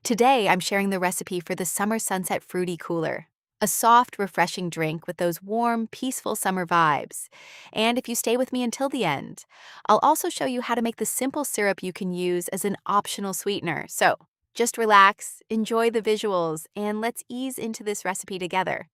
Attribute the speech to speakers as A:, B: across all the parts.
A: Today, I'm sharing the recipe for the Summer Sunset Fruity Cooler, a soft, refreshing drink with those warm, peaceful summer vibes. And if you stay with me until the end, I'll also show you how to make the simple syrup you can use as an optional sweetener. So just relax, enjoy the visuals, and let's ease into this recipe together.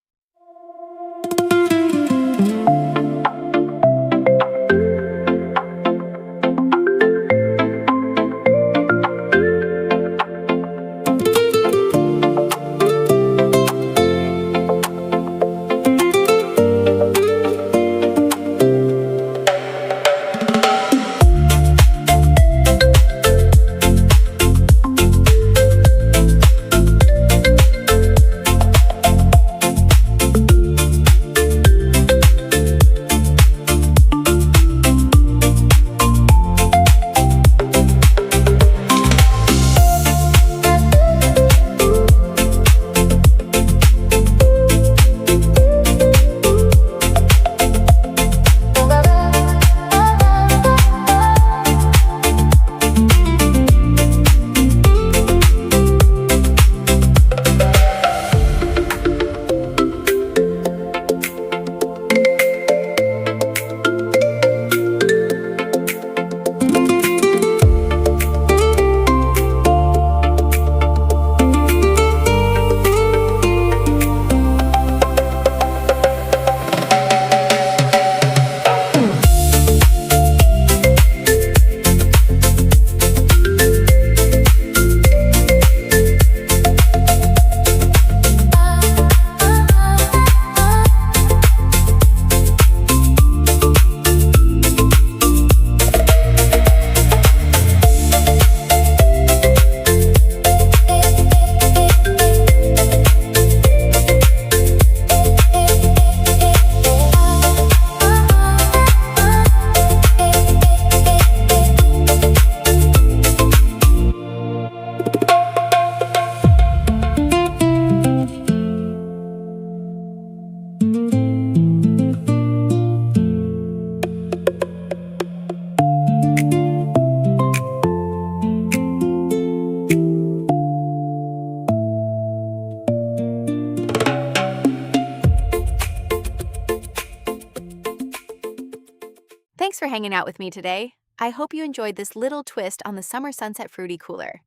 A: Thanks for hanging out with me today. I hope you enjoyed this little twist on the Summer Sunset Fruity Cooler.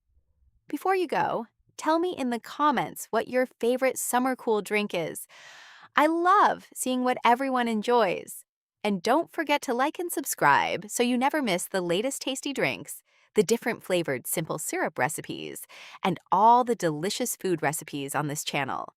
A: Before you go, tell me in the comments what your favorite summer cool drink is. I love seeing what everyone enjoys. And don't forget to like and subscribe so you never miss the latest tasty drinks, the different flavored simple syrup recipes, and all the delicious food recipes on this channel.